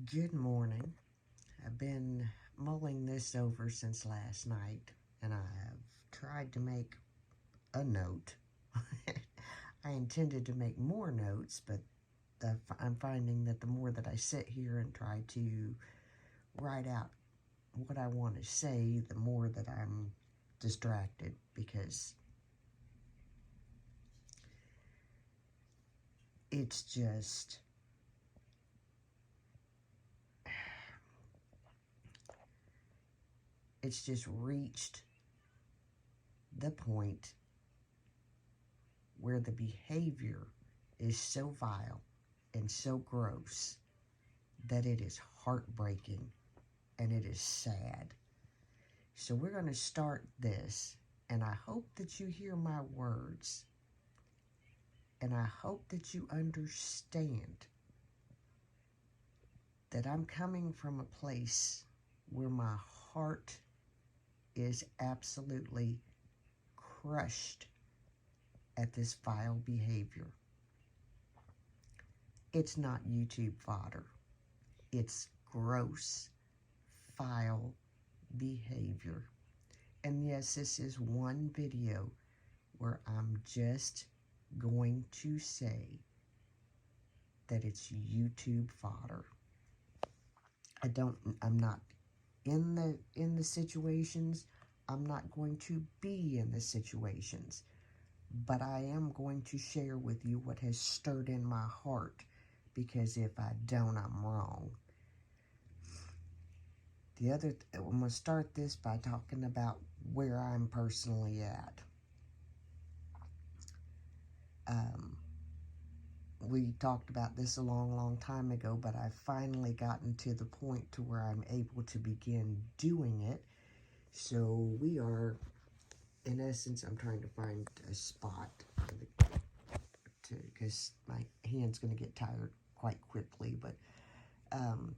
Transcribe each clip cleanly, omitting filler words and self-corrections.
Good morning. I've been mulling this over since last night, and I've tried to make a note. I intended to make more notes, but I'm finding that the more that I sit here and try to write out what I want to say, the more that I'm distracted because it's just reached the point where the behavior is so vile and so gross that it is heartbreaking and it is sad. So we're going to start this, and I hope that you hear my words, and I hope that you understand that I'm coming from a place where my heart is absolutely crushed at this vile behavior. It's not YouTube fodder. It's gross, vile behavior. And yes, this is one video where I'm just going to say that it's YouTube fodder. I'm not in the situations. I'm not going to be in the situations. But I am going to share with you what has stirred in my heart, because if I don't, I'm wrong. I'm going to start this by talking about where I'm personally at. We talked about this a long time ago, but I've finally gotten to the point to where I'm able to begin doing it. So we are, in essence, I'm trying to find a spot because my hand's going to get tired quite quickly, but I'm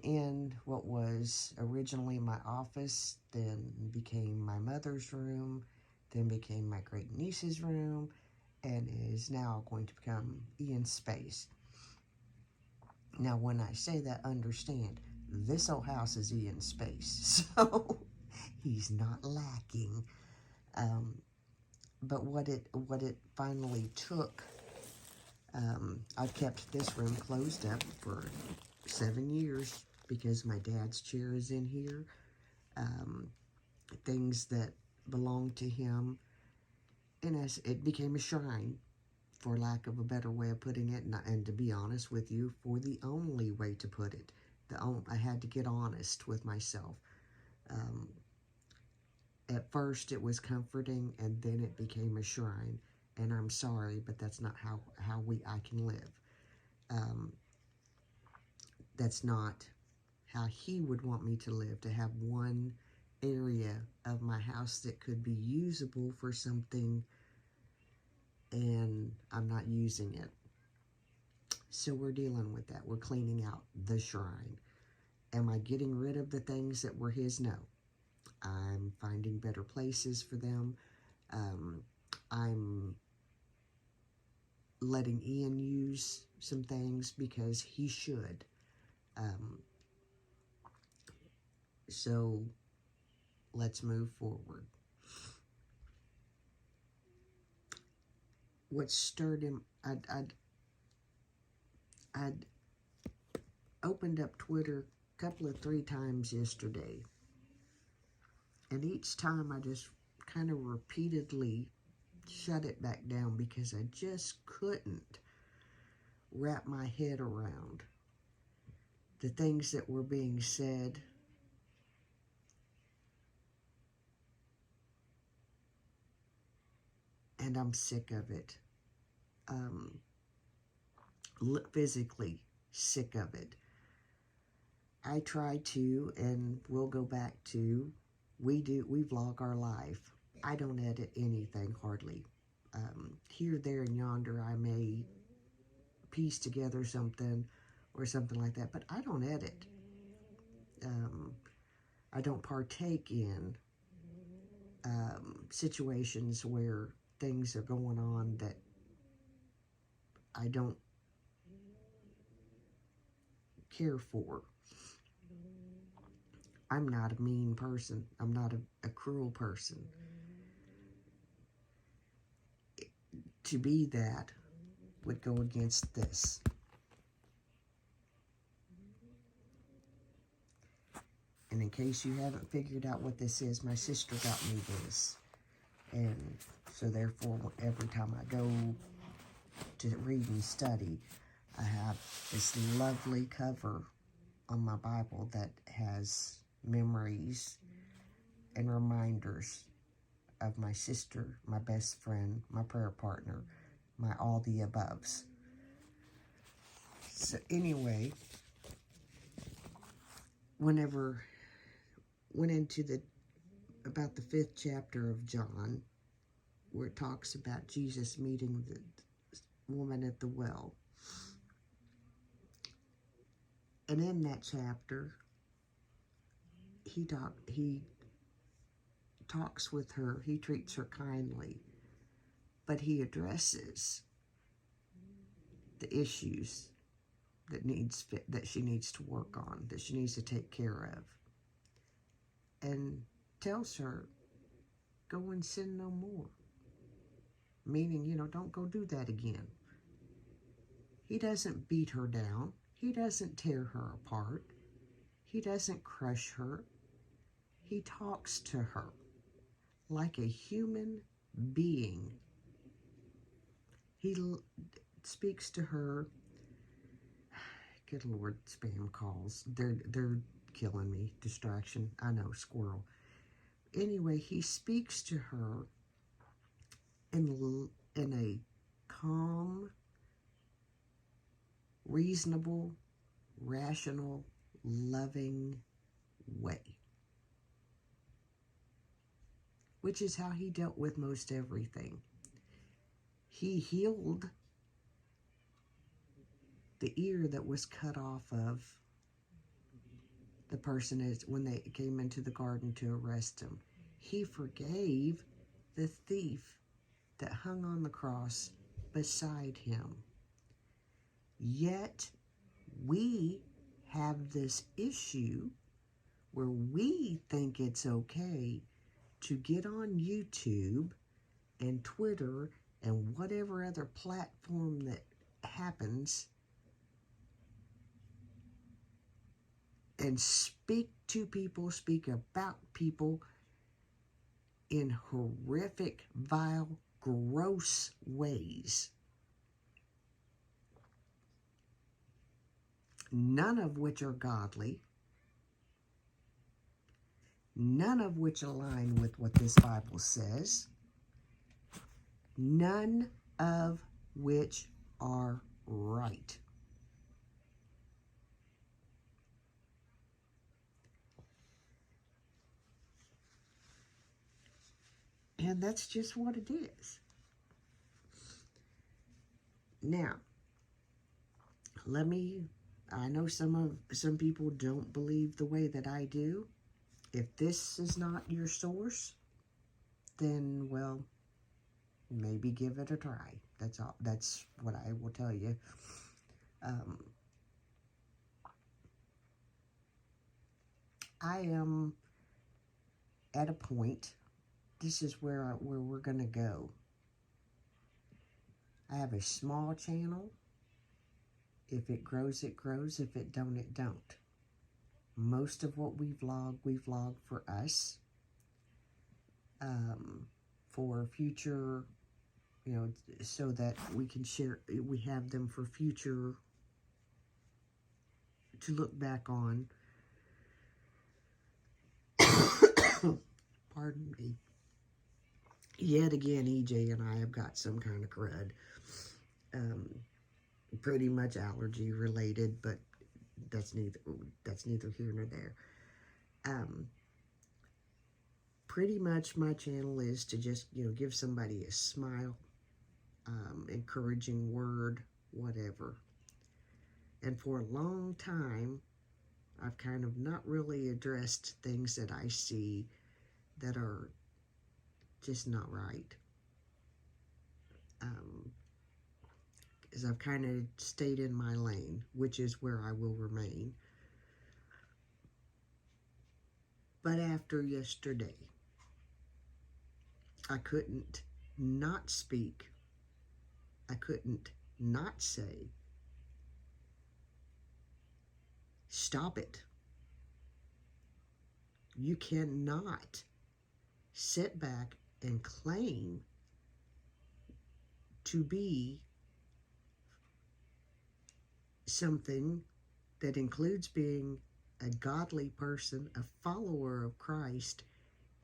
in what was originally my office, then became my mother's room, then became my great niece's room, and is now going to become Ian's space. Now, when I say that, understand, this whole house is Ian's space, so he's not lacking. But what it finally took, I've kept this room closed up for 7 years because my dad's chair is in here. Things that belonged to him, and as it became a shrine, for lack of a better way of putting it, and to be honest with you, for the only way to put it. I had to get honest with myself. At first it was comforting, and then it became a shrine. And I'm sorry, but that's not how I can live. That's not how he would want me to live, to have one area of my house that could be usable for something and I'm not using it. So we're dealing with that. We're cleaning out the shrine. Am I getting rid of the things that were his? No. I'm finding better places for them. I'm letting Ian use some things because he should. So let's move forward. What stirred him, I'd opened up Twitter a couple of 3 times yesterday. And each time I just kind of repeatedly shut it back down because I just couldn't wrap my head around the things that were being said. And I'm sick of it. Physically sick of it. I try to, and we'll go back to, we vlog our life. I don't edit anything, hardly. Here, there, and yonder, I may piece together something or something like that, but I don't edit. I don't partake in situations where things are going on that I don't care for. I'm not a mean person. I'm not a cruel person. To be that would go against this. And in case you haven't figured out what this is, my sister got me this. And so therefore, every time I go to read and study, I have this lovely cover on my Bible that has memories and reminders of my sister, my best friend, my prayer partner, my all the aboves. So anyway, whenever went into about the 5th chapter of John, where it talks about Jesus meeting the woman at the well. And in that chapter, he talks with her, he treats her kindly, but he addresses the issues that she needs to work on, that she needs to take care of, and tells her, go and sin no more. Meaning, don't go do that again. He doesn't beat her down. He doesn't tear her apart. He doesn't crush her. He talks to her like a human being. He speaks to her. Good Lord, spam calls. They're killing me. Distraction. I know, squirrel. Anyway, he speaks to her in a calm, reasonable, rational, loving way. Which is how he dealt with most everything. He healed the ear that was cut off of the person when they came into the garden to arrest him. He forgave the thief that hung on the cross beside him. Yet we have this issue where we think it's okay to get on YouTube and Twitter and whatever other platform that happens and speak to people, speak about people in horrific, vile, gross ways. None of which are godly. None of which align with what this Bible says. None of which are right. And that's just what it is. Now, I know some people don't believe the way that I do. If this is not your source, then, well, maybe give it a try. That's all. That's what I will tell you. I am at a point. This is where we're going to go. I have a small channel. If it grows, it grows. If it don't, it don't. Most of what we vlog for us. For future, so that we can share, we have them for future to look back on. Pardon me. Yet again, EJ and I have got some kind of crud. Pretty much allergy related, but that's neither here nor there. Pretty much my channel is to just, give somebody a smile, encouraging word, whatever. And for a long time, I've kind of not really addressed things that I see that are just not right. because I've kind of stayed in my lane, which is where I will remain. But after yesterday, I couldn't not speak. I couldn't not say, stop it. You cannot sit back and claim to be something that includes being a godly person, a follower of Christ,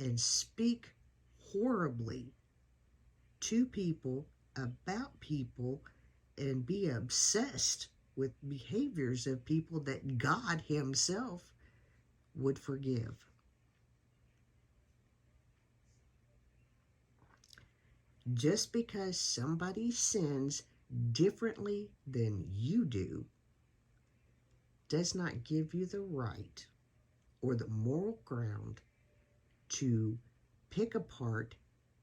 and speak horribly to people, about people, and be obsessed with behaviors of people that God Himself would forgive. Just because somebody sins differently than you do does not give you the right or the moral ground to pick apart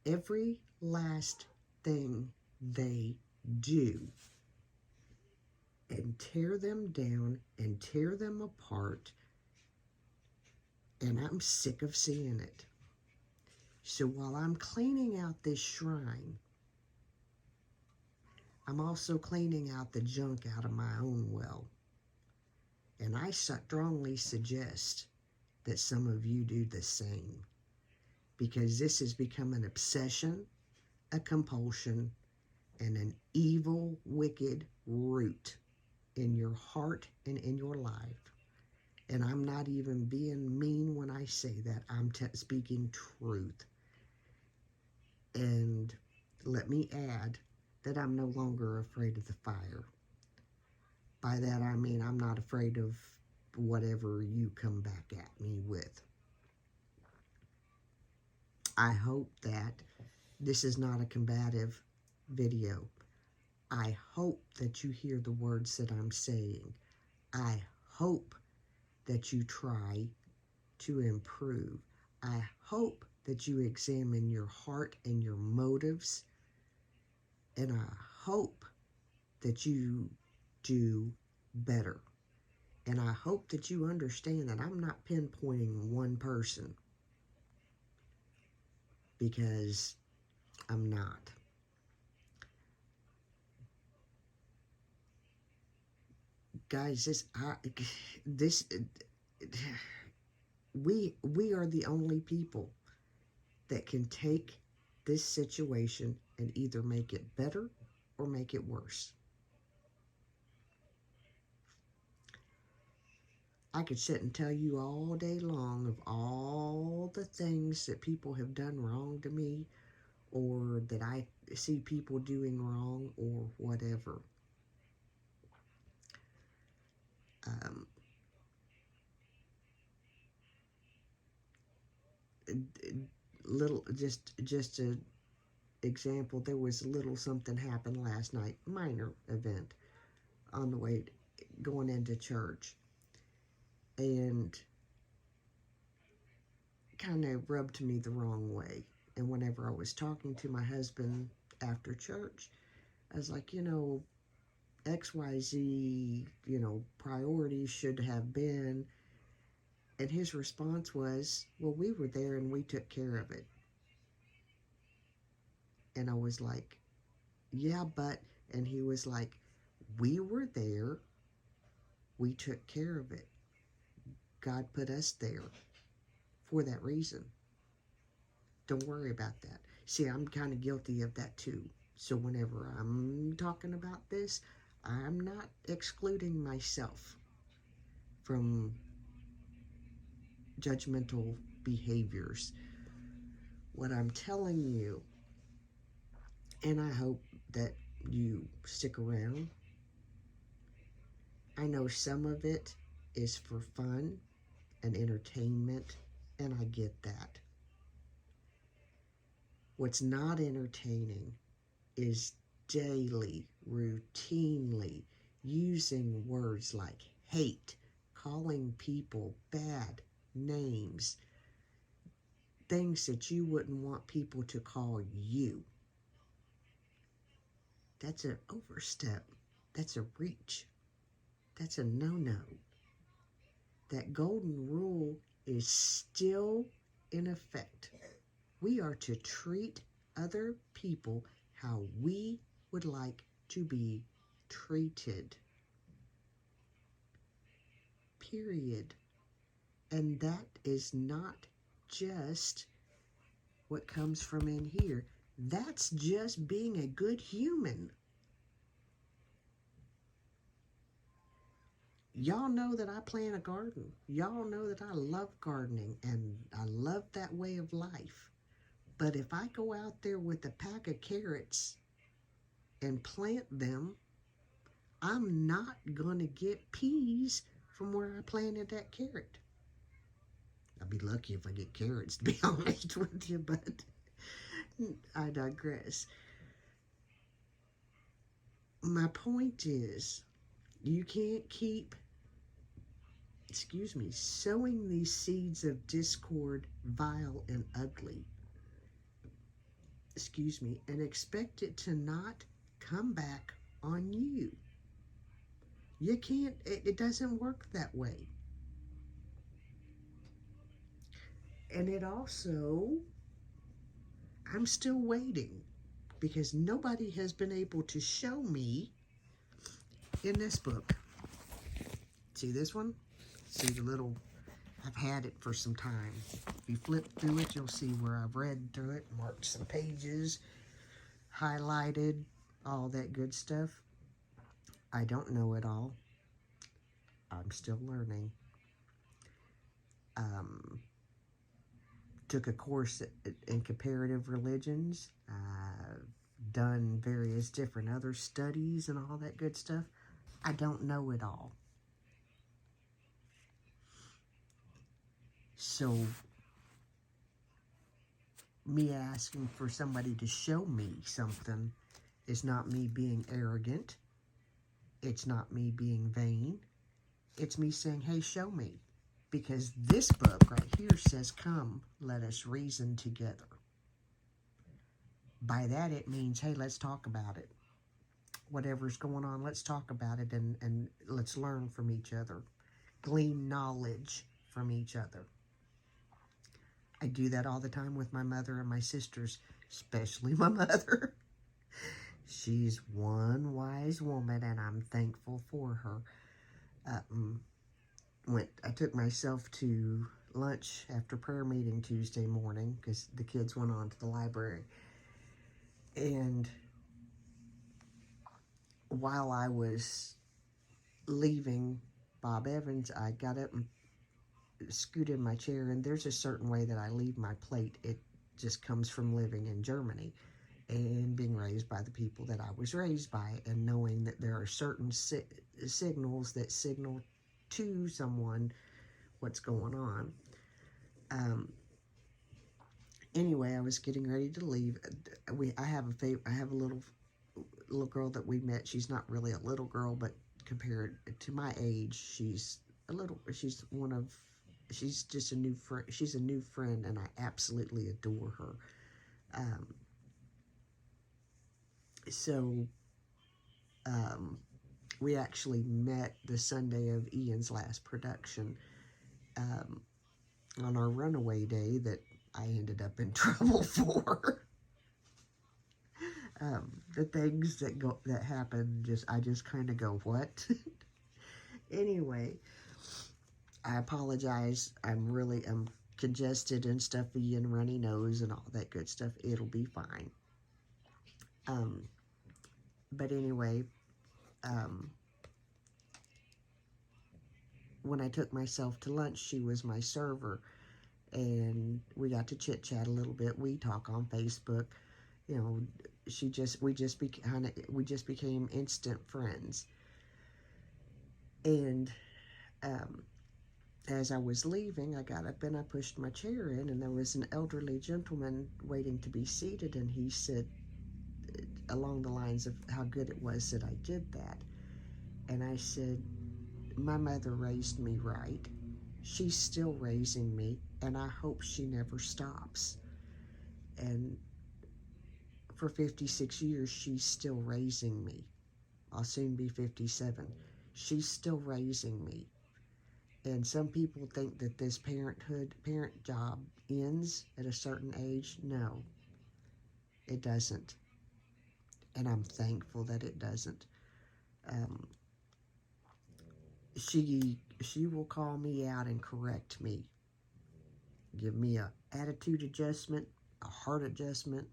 every last thing they do and tear them down and tear them apart. And I'm sick of seeing it. So while I'm cleaning out this shrine, I'm also cleaning out the junk out of my own well. And I strongly suggest that some of you do the same, because this has become an obsession, a compulsion, and an evil, wicked root in your heart and in your life. And I'm not even being mean when I say that. I'm speaking truth. And let me add that I'm no longer afraid of the fire. By that I mean I'm not afraid of whatever you come back at me with. I hope that this is not a combative video. I hope that you hear the words that I'm saying. I hope that you try to improve. I hope that you examine your heart and your motives. And I hope that you do better. And I hope that you understand that I'm not pinpointing one person, because I'm not. Guys, we are the only people that can take this situation and either make it better or make it worse. I could sit and tell you all day long of all the things that people have done wrong to me, or that I see people doing wrong, or whatever. Little, just a example, there was a little something happened last night, minor event, on the way going into church, and kind of rubbed me the wrong way. And whenever I was talking to my husband after church, I was like, XYZ, priorities should have been. And his response was, well, we were there and we took care of it. And I was like, yeah, but, and he was like, we were there, we took care of it. God put us there for that reason. Don't worry about that. See, I'm kind of guilty of that too. So whenever I'm talking about this, I'm not excluding myself from judgmental behaviors. What I'm telling you, and I hope that you stick around, I know some of it is for fun and entertainment, and I get that. What's not entertaining is daily, routinely using words like hate, calling people bad names, things that you wouldn't want people to call you. That's an overstep. That's a reach. That's a no-no. That golden rule is still in effect. We are to treat other people how we would like to be treated. Period. And that is not just what comes from in here. That's just being a good human. Y'all know that I plant a garden. Y'all know that I love gardening and I love that way of life. But if I go out there with a pack of carrots and plant them, I'm not going to get peas from where I planted that carrot. I'd be lucky if I get carrots, to be honest with you, but I digress. My point is, you can't keep, sowing these seeds of discord, vile and ugly, and expect it to not come back on you. You can't, it doesn't work that way. And it also, I'm still waiting because nobody has been able to show me in this book. See this one? See the little, I've had it for some time. If you flip through it, you'll see where I've read through it, marked some pages, highlighted, all that good stuff. I don't know it all. I'm still learning. Took a course in comparative religions. Done various different other studies and all that good stuff. I don't know it all. So, me asking for somebody to show me something is not me being arrogant. It's not me being vain. It's me saying, hey, show me. Because this book right here says, come, let us reason together. By that, it means, hey, let's talk about it. Whatever's going on, let's talk about it and let's learn from each other. Glean knowledge from each other. I do that all the time with my mother and my sisters, especially my mother. She's one wise woman, and I'm thankful for her. I took myself to lunch after prayer meeting Tuesday morning because the kids went on to the library. And while I was leaving Bob Evans, I got up and scooted in my chair, and there's a certain way that I leave my plate. It just comes from living in Germany and being raised by the people that I was raised by, and knowing that there are certain signals that signal to someone what's going on. Anyway, I was getting ready to leave. I have a little girl that we met. She's not really a little girl, but compared to my age, she's just a new friend. She's a new friend, and I absolutely adore her. We actually met the Sunday of Ian's last production on our runaway day that I ended up in trouble for. The things that happen, I just kind of go, what? Anyway, I apologize. I'm congested and stuffy and runny nose and all that good stuff. It'll be fine. But anyway, when I took myself to lunch, she was my server, and we got to chit-chat a little bit. We talk on Facebook. You know, we just became instant friends. And as I was leaving, I got up and I pushed my chair in, and there was an elderly gentleman waiting to be seated, and he said along the lines of how good it was that I did that. And I said, my mother raised me right. She's still raising me, and I hope she never stops. And for 56 years, she's still raising me. I'll soon be 57. She's still raising me. And some people think that this parent job ends at a certain age. No, it doesn't. And I'm thankful that it doesn't. Um, she will call me out and correct me. Give me a attitude adjustment, a heart adjustment,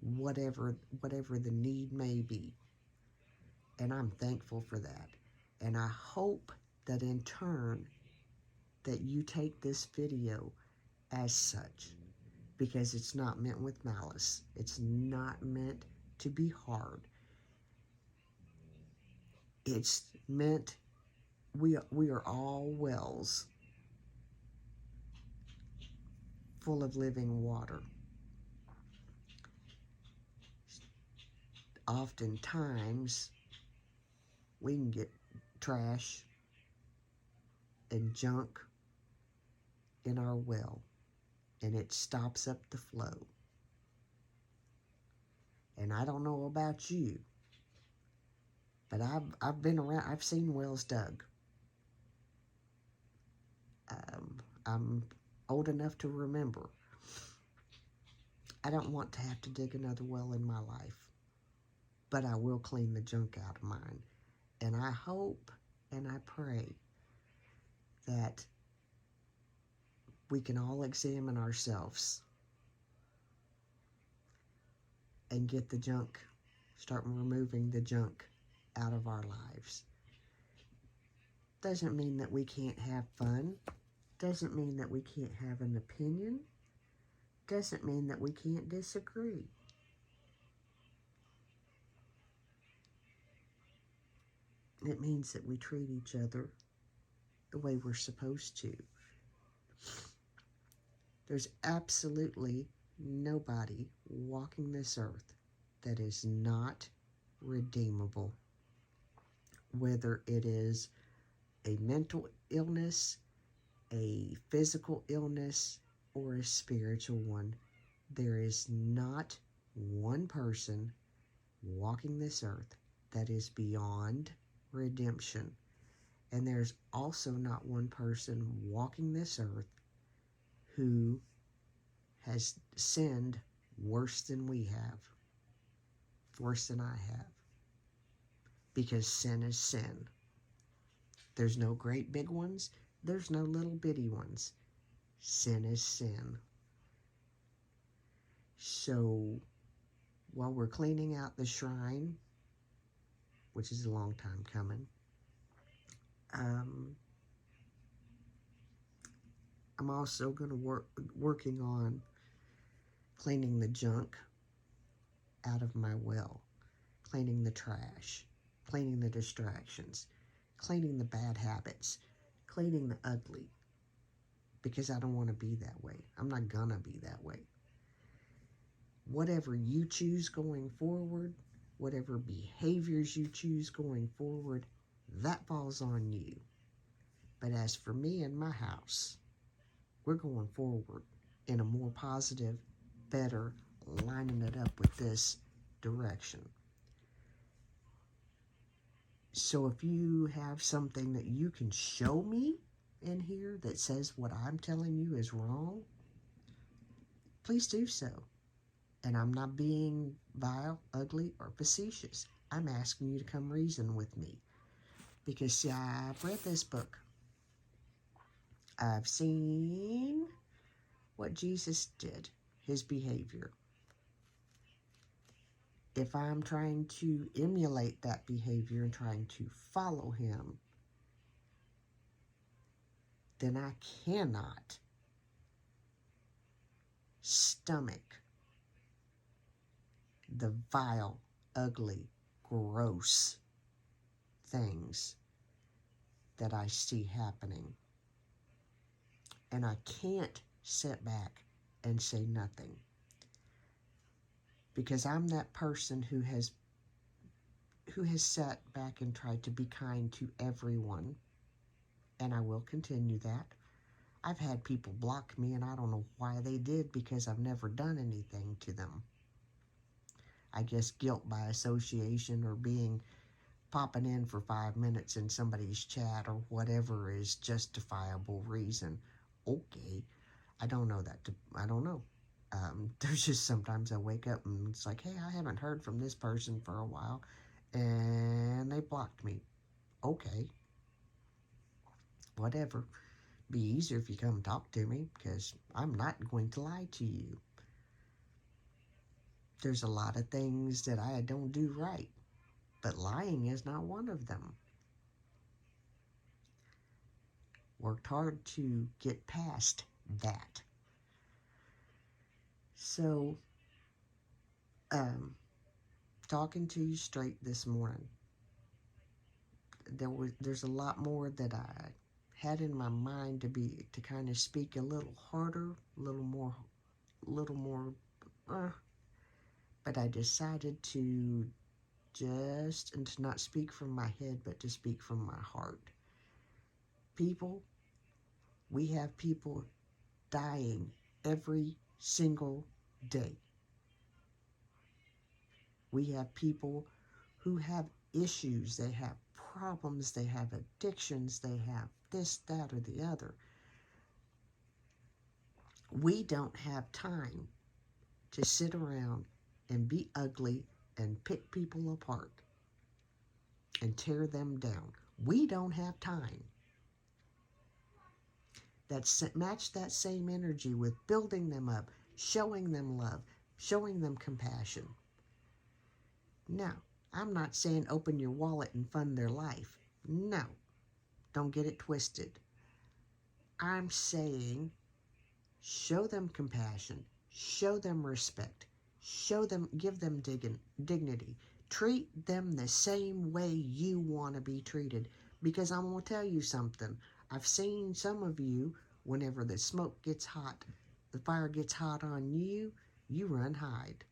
whatever the need may be. And I'm thankful for that. And I hope that in turn that you take this video as such, because it's not meant with malice. It's not meant to be hard. It's meant, we are all wells full of living water. Oftentimes, we can get trash and junk in our well, and it stops up the flow. And I don't know about you, but I've been around, I've seen wells dug. I'm old enough to remember. I don't want to have to dig another well in my life, but I will clean the junk out of mine. And I hope and I pray that we can all examine ourselves and get the junk, start removing the junk out of our lives. Doesn't mean that we can't have fun. Doesn't mean that we can't have an opinion. Doesn't mean that we can't disagree. It means that we treat each other the way we're supposed to. There's absolutely nobody walking this earth that is not redeemable. Whether it is a mental illness, a physical illness, or a spiritual one, there is not one person walking this earth that is beyond redemption. And there's also not one person walking this earth who has sinned worse than we have, worse than I have. Because sin is sin. There's no great big ones. There's no little bitty ones. Sin is sin. So, while we're cleaning out the shrine, which is a long time coming, I'm also going to working on cleaning the junk out of my well, cleaning the trash, cleaning the distractions, cleaning the bad habits, cleaning the ugly, because I don't want to be that way. I'm not gonna be that way. Whatever you choose going forward, whatever behaviors you choose going forward, that falls on you. But as for me and my house, we're going forward in a more positive, better, lining it up with this direction. So if you have something that you can show me in here that says what I'm telling you is wrong, please do so. And I'm not being vile, ugly, or facetious. I'm asking you to come reason with me. Because, see, I've read this book. I've seen what Jesus did, his behavior. If I'm trying to emulate that behavior and trying to follow him, then I cannot stomach the vile, ugly, gross things that I see happening. And I can't sit back and say nothing. Because I'm that person who has sat back and tried to be kind to everyone. And I will continue that. I've had people block me, and I don't know why they did, because I've never done anything to them. I guess guilt by association, or being popping in for 5 minutes in somebody's chat or whatever is justifiable reason. Okay, I don't know that. I don't know. There's just sometimes I wake up and it's like, hey, I haven't heard from this person for a while, and they blocked me. Okay, whatever. Be easier if you come talk to me, because I'm not going to lie to you. There's a lot of things that I don't do right, but lying is not one of them. Worked hard to get past that. So, talking to you straight this morning, there's a lot more that I had in my mind to kind of speak a little harder, a little more, but I decided to and to not speak from my head, but to speak from my heart. People, we have people dying every single day. We have people who have issues, they have problems, they have addictions, they have this, that, or the other. We don't have time to sit around and be ugly and pick people apart and tear them down. We don't have time. Match that same energy with building them up, showing them love, showing them compassion. Now, I'm not saying open your wallet and fund their life. No, don't get it twisted. I'm saying show them compassion, show them respect, give them dignity. Treat them the same way you want to be treated. Because I'm going to tell you something. I've seen some of you, whenever the smoke gets hot, the fire gets hot on you, you run hide.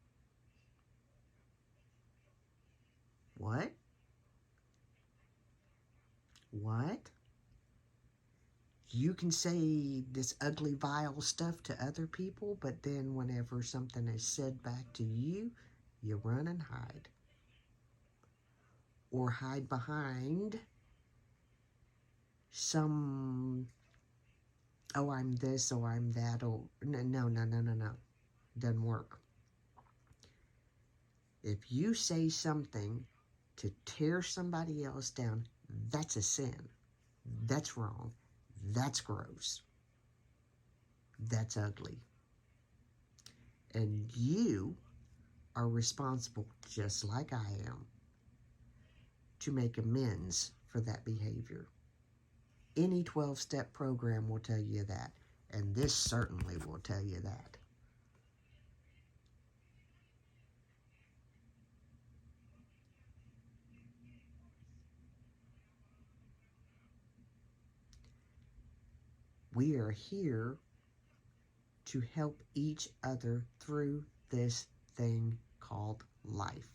What? What? You can say this ugly, vile stuff to other people, but then whenever something is said back to you, you run and hide. Or hide behind some, oh, I'm this, or I'm that, or no. Doesn't work. If you say something to tear somebody else down, that's a sin. That's wrong. That's gross. That's ugly. And you are responsible, just like I am, to make amends for that behavior. Any 12-step program will tell you that, and this certainly will tell you that. We are here to help each other through this thing called life.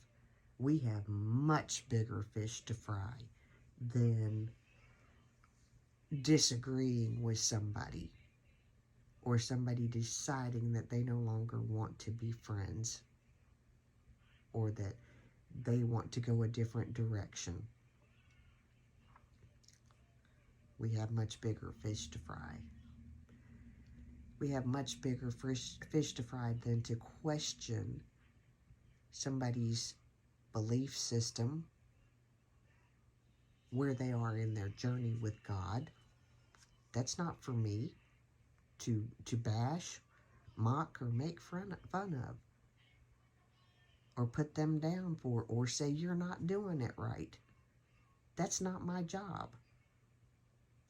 We have much bigger fish to fry than disagreeing with somebody or somebody deciding that they no longer want to be friends or that they want to go a different direction. We have much bigger fish to fry. We have much bigger fish to fry than to question somebody's belief system, where they are in their journey with God. That's not for me to bash, mock, or make fun of, or put them down for, or say you're not doing it right. That's not my job.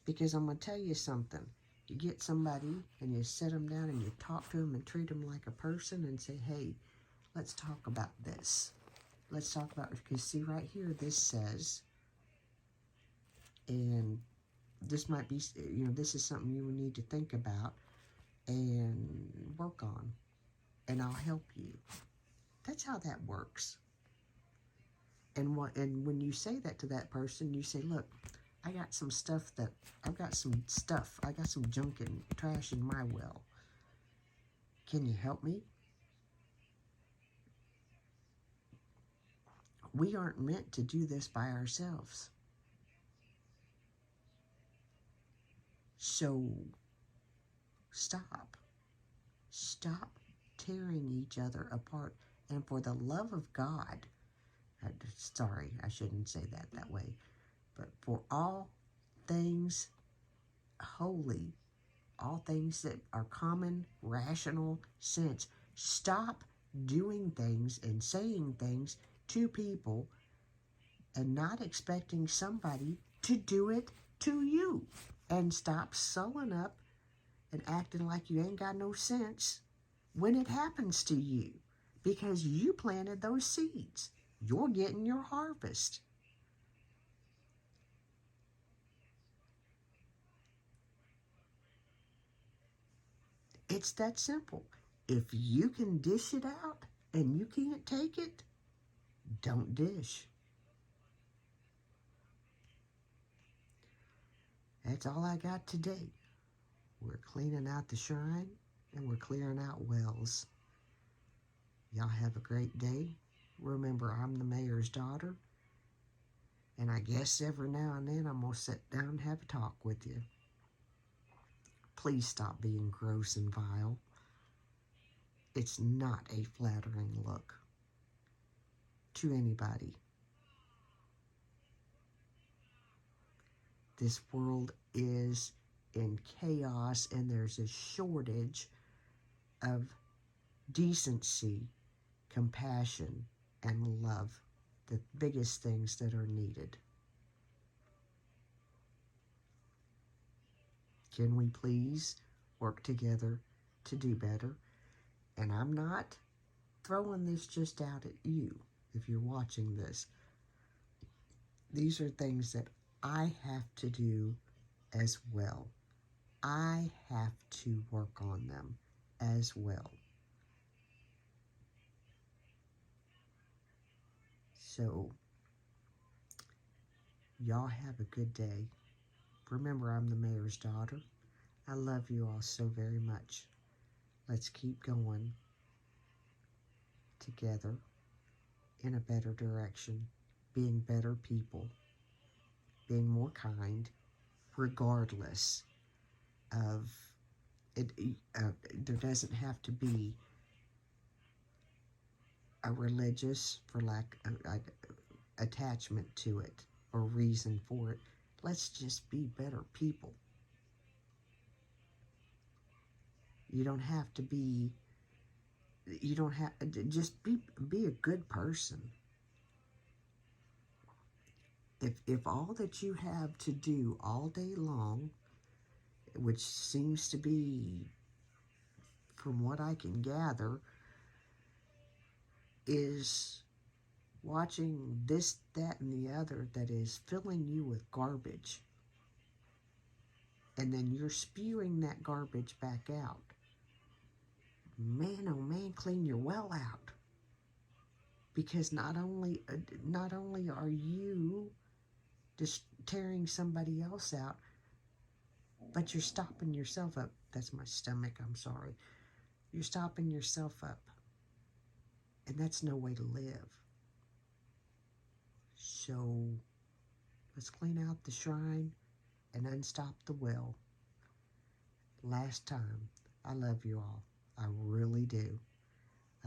Because I'm going to tell you something. You get somebody and you sit them down and you talk to them and treat them like a person and say, hey, let's talk about this. Let's talk about, because see right here, this says, and this might be, this is something you need to think about and work on, and I'll help you. That's how that works. And when you say that to that person, you say, look, I got some junk and trash in my well. Can you help me? We aren't meant to do this by ourselves. So stop. Stop tearing each other apart. And for the love of God, sorry, I shouldn't say that way, but for all things holy, all things that are common, rational sense, stop doing things and saying things to people and not expecting somebody to do it to you. And stop sulling up and acting like you ain't got no sense when it happens to you, because you planted those seeds. You're getting your harvest. It's that simple. If you can dish it out and you can't take it, don't dish. That's all I got today. We're cleaning out the shrine and we're clearing out wells. Y'all have a great day. Remember, I'm the mayor's daughter, and I guess every now and then I'm going to sit down and have a talk with you. Please stop being gross and vile. It's not a flattering look to anybody. This world is in chaos, and there's a shortage of decency, compassion, and love. The biggest things that are needed. Can we please work together to do better? And I'm not throwing this just out at you if you're watching this. These are things that I have to do as well. I have to work on them as well. So, y'all have a good day. Remember, I'm the mayor's daughter. I love you all so very much. Let's keep going together in a better direction, being better people, being more kind, regardless of it. There doesn't have to be a religious, for lack of attachment to it or reason for it. Let's just be better people. You don't have to be, you don't have, just be a good person. If all that you have to do all day long, which seems to be, from what I can gather, is watching this, that, and the other that is filling you with garbage, and then you're spewing that garbage back out, man, oh man, clean your well out. Because not only are you just tearing somebody else out, but you're stopping yourself up. That's my stomach, I'm sorry. You're stopping yourself up. And that's no way to live. So let's clean out the shrine and unstop the well. Last time, I love you all. I really do.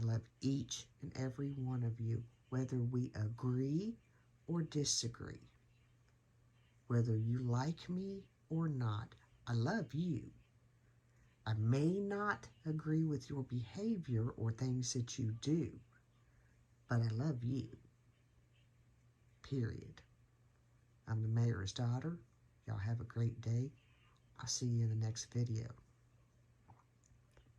I love each and every one of you, whether we agree or disagree. Whether you like me or not, I love you. I may not agree with your behavior or things that you do, but I love you. Period. I'm the mayor's daughter. Y'all have a great day. I'll see you in the next video.